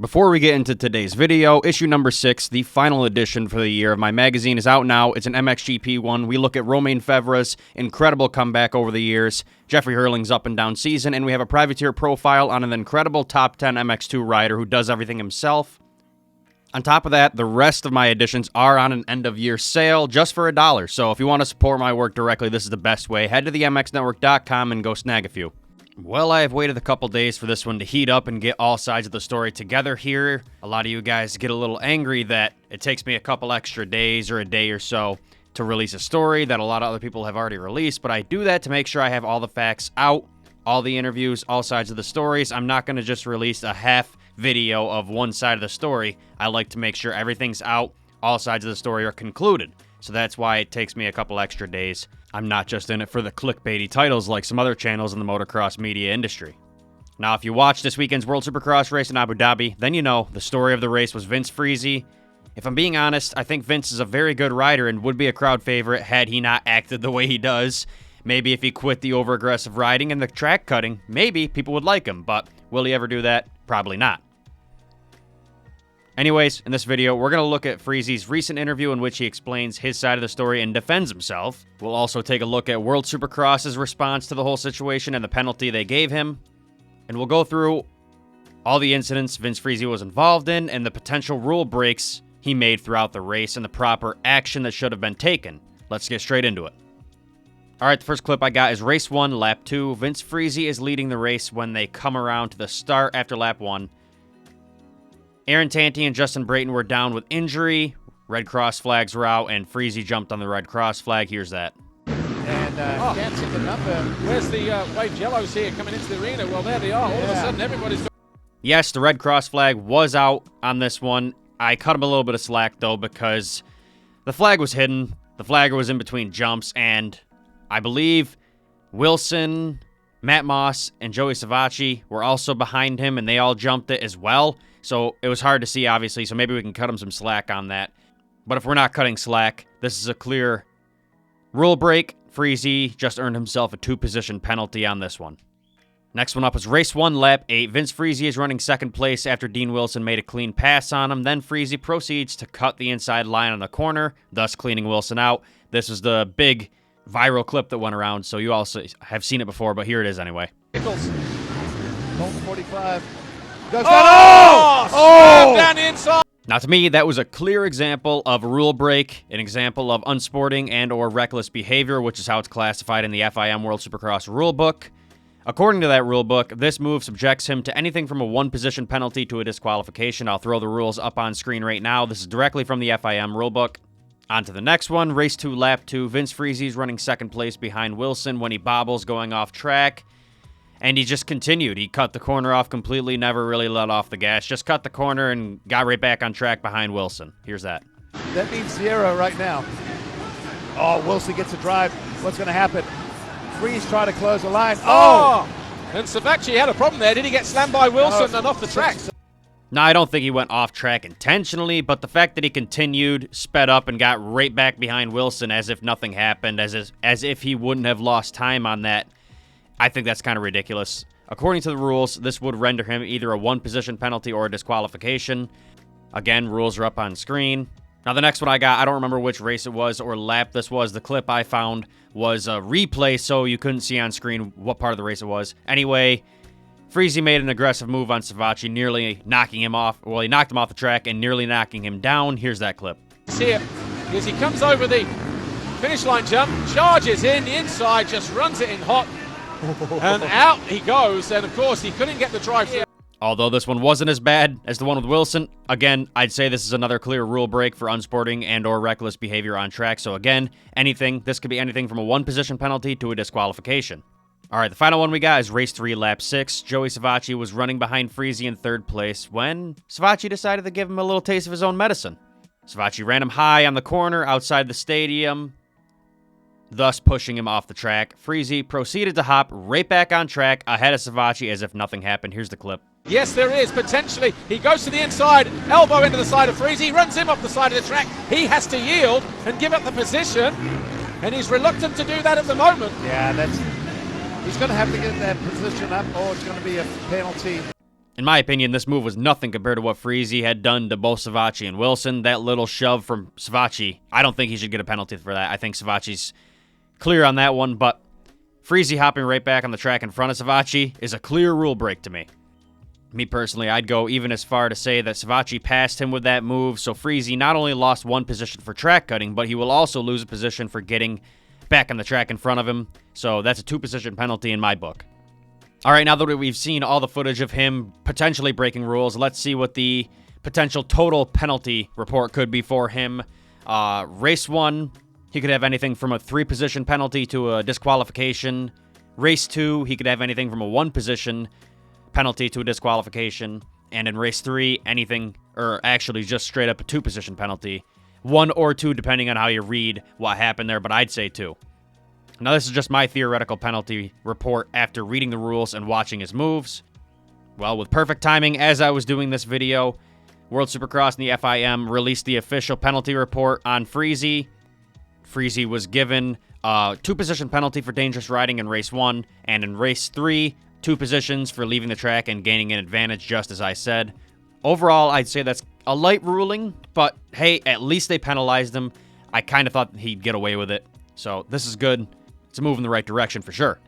Before we get into today's video, issue number 6, the final edition for the year of my magazine, is out now. It's an MXGP one. We look at Romain Febvre's incredible comeback over the years, Jeffrey Hurling's up and down season, and we have a privateer profile on an incredible top 10 MX2 rider who does everything himself. On top of that, the rest of my editions are on an end-of-year sale just for $1. So if you want to support my work directly, this is the best way. Head to themxnetwork.com and go snag a few. Well, I have waited a couple days for this one to heat up and get all sides of the story together here. A lot of you guys get a little angry that it takes me a couple extra days or a day or so to release a story that a lot of other people have already released, but I do that to make sure I have all the facts out, all the interviews, all sides of the stories. I'm not going to just release a half video of one side of the story. I like to make sure everything's out, all sides of the story are concluded. So that's why it takes me a couple extra days. I'm not just in it for the clickbaity titles like some other channels in the motocross media industry. Now, if you watched this weekend's World Supercross race in Abu Dhabi, then you know the story of the race was Vince Friese. If I'm being honest, I think Vince is a very good rider and would be a crowd favorite had he not acted the way he does. Maybe if he quit the over-aggressive riding and the track cutting, maybe people would like him, but will he ever do that? Probably not. Anyways, in this video, we're going to look at Friese's recent interview in which he explains his side of the story and defends himself. We'll also take a look at World Supercross's response to the whole situation and the penalty they gave him. And we'll go through all the incidents Vince Friese was involved in and the potential rule breaks he made throughout the race and the proper action that should have been taken. Let's get straight into it. Alright, the first clip I got is race 1, lap 2. Vince Friese is leading the race when they come around to the start after lap 1. Aaron Tanti and Justin Brayton were down with injury. Red cross flags were out, and Friese jumped on the red cross flag. Here's that. And can't see the number. Where's the wave yellows here coming into the arena? Well, there they are. All of a sudden, everybody's... Yes, the red cross flag was out on this one. I cut him a little bit of slack, though, because the flag was hidden. The flagger was in between jumps, and I believe Wilson, Matt Moss, and Joey Savatgy were also behind him, and they all jumped it as well. So it was hard to see, obviously, so maybe we can cut him some slack on that. But if we're not cutting slack, this is a clear rule break. Friese just earned himself a 2-position penalty on this one. Next one up is race 1, lap 8. Vince Friese is running second place after Dean Wilson made a clean pass on him. Then Friese proceeds to cut the inside line on the corner, thus cleaning Wilson out. This is the big viral clip that went around, so you also have seen it before, but here it is anyway. Nichols. 45. Goes down. Oh! Down inside. Now, to me, that was a clear example of a rule break, an example of unsporting and or reckless behavior, which is how it's classified in the FIM World Supercross rulebook. According to that rulebook, this move subjects him to anything from a 1-position penalty to a disqualification. I'll throw the rules up on screen right now. This is directly from the FIM rulebook. On to the next one, race 2, lap 2. Vince Friese is running second place behind Wilson when he bobbles going off track. And he just continued. He cut the corner off completely, never really let off the gas. Just cut the corner and got right back on track behind Wilson. Here's that. That means 0 right now. Oh, Wilson gets a drive. What's going to happen? Friese trying to close the line. Oh! And Savatgy had a problem there. Did he get slammed by Wilson and off the track? No, I don't think he went off track intentionally, but the fact that he continued, sped up, and got right back behind Wilson as if nothing happened, as if he wouldn't have lost time on that, I think that's kind of ridiculous. According to the rules, this would render him either a 1-position penalty or a disqualification. Again, rules are up on screen. Now, the next one I got, I don't remember which race it was or lap this was. The clip I found was a replay, so you couldn't see on screen what part of the race it was. Anyway, Friese made an aggressive move on Savatgy, nearly knocking him off. Well, he knocked him off the track and nearly knocking him down. Here's that clip. See it, as he comes over the finish line jump, charges in, the inside, just runs it in hot. And out he goes, and of course he couldn't get the drive through. Although this one wasn't as bad as the one with Wilson, again, I'd say this is another clear rule break for unsporting and or reckless behavior on track. So again, this could be anything from a 1-position penalty to a disqualification. All right, the final one we got is race 3, lap 6. Joey Savatgy was running behind Friese in third place when Savatgy decided to give him a little taste of his own medicine. Savatgy ran him high on the corner outside the stadium, thus pushing him off the track. Friese proceeded to hop right back on track ahead of Savatgy as if nothing happened. Here's the clip. Yes, there is, potentially. He goes to the inside, elbow into the side of Friese, runs him off the side of the track. He has to yield and give up the position, and he's reluctant to do that at the moment. Yeah, he's going to have to get that position up, or it's going to be a penalty. In my opinion, this move was nothing compared to what Friese had done to both Savatgy and Wilson. That little shove from Savatgy, I don't think he should get a penalty for that. I think Savatgy's clear on that one, but Friese hopping right back on the track in front of Savatgy is a clear rule break to me. Me personally, I'd go even as far to say that Savatgy passed him with that move, so Friese not only lost one position for track cutting, but he will also lose a position for getting back on the track in front of him, so that's a 2-position penalty in my book. All right, now that we've seen all the footage of him potentially breaking rules, let's see what the potential total penalty report could be for him. Race 1, he could have anything from a 3-position penalty to a disqualification. Race 2, he could have anything from a 1-position penalty to a disqualification. And in race 3, anything, or actually just straight up a 2-position penalty. 1 or 2, depending on how you read what happened there, but I'd say 2. Now, this is just my theoretical penalty report after reading the rules and watching his moves. Well, with perfect timing, as I was doing this video, World Supercross and the FIM released the official penalty report on Friese. Friese was given a 2-position penalty for dangerous riding in race 1, and in race 3, 2 positions for leaving the track and gaining an advantage, just as I said. Overall, I'd say that's a light ruling, but hey, at least they penalized him. I kind of thought he'd get away with it, so this is good. It's a move in the right direction for sure.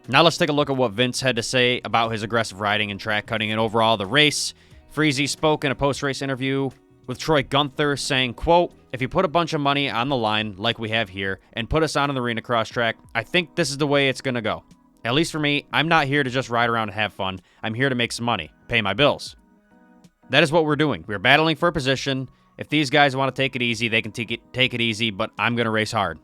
Now let's take a look at what Vince had to say about his aggressive riding and track cutting and overall the race. Friese spoke in a post-race interview with Troy Gunther saying, quote, "If you put a bunch of money on the line like we have here and put us on an arena cross track, I think this is the way it's going to go. At least for me, I'm not here to just ride around and have fun. I'm here to make some money, pay my bills." That is what we're doing. We're battling for a position. If these guys want to take it easy, they can take it easy, but I'm going to race hard.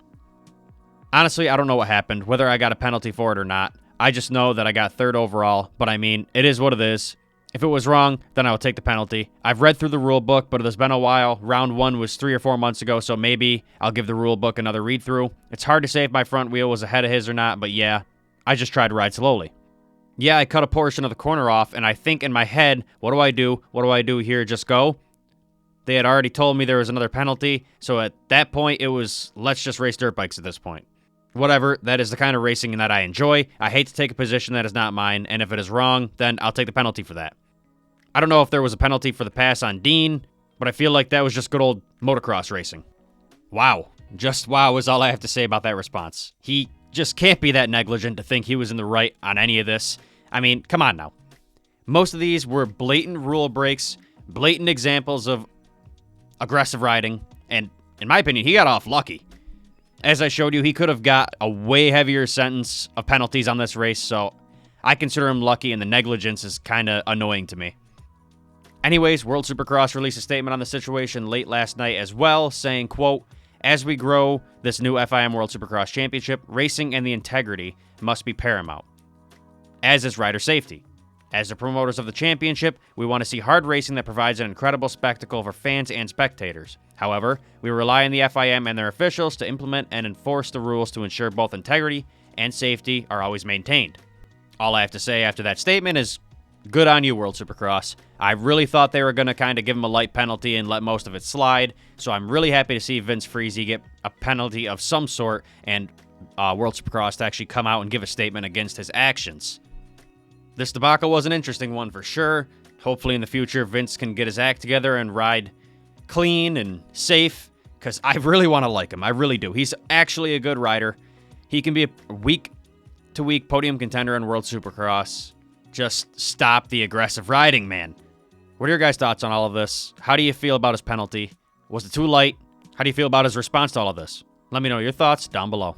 Honestly, I don't know what happened, whether I got a penalty for it or not. I just know that I got 3rd overall, but I mean, it is what it is. If it was wrong, then I will take the penalty. I've read through the rule book, but it has been a while. Round 1 was 3 or 4 months ago, so maybe I'll give the rule book another read-through. It's hard to say if my front wheel was ahead of his or not, but yeah, I just tried to ride slowly. Yeah, I cut a portion of the corner off, and I think in my head, what do I do? What do I do here? Just go? They had already told me there was another penalty, so at that point, it was, let's just race dirt bikes at this point. Whatever, that is the kind of racing that I enjoy. I hate to take a position that is not mine, and if it is wrong, then I'll take the penalty for that. I don't know if there was a penalty for the pass on Dean, but I feel like that was just good old motocross racing. Wow. Just wow is all I have to say about that response. He just can't be that negligent to think he was in the right on any of this. I mean, come on now. Most of these were blatant rule breaks, blatant examples of aggressive riding, and in my opinion, he got off lucky. As I showed you, he could have got a way heavier sentence of penalties on this race, so I consider him lucky, and the negligence is kind of annoying to me. Anyways, World Supercross released a statement on the situation late last night as well, saying, quote, "As we grow this new FIM World Supercross Championship, racing and the integrity must be paramount, as is rider safety. As the promoters of the championship, we want to see hard racing that provides an incredible spectacle for fans and spectators. However, we rely on the FIM and their officials to implement and enforce the rules to ensure both integrity and safety are always maintained." All I have to say after that statement is, good on you, World Supercross. I really thought they were going to kind of give him a light penalty and let most of it slide, so I'm really happy to see Vince Friese get a penalty of some sort and World Supercross to actually come out and give a statement against his actions. This debacle was an interesting one for sure. Hopefully in the future, Vince can get his act together and ride clean and safe, because I really want to like him. I really do. He's actually a good rider. He can be a week-to-week podium contender in World Supercross. Just stop the aggressive riding, man. What are your guys' thoughts on all of this? How do you feel about his penalty? Was it too light? How do you feel about his response to all of this? Let me know your thoughts down below.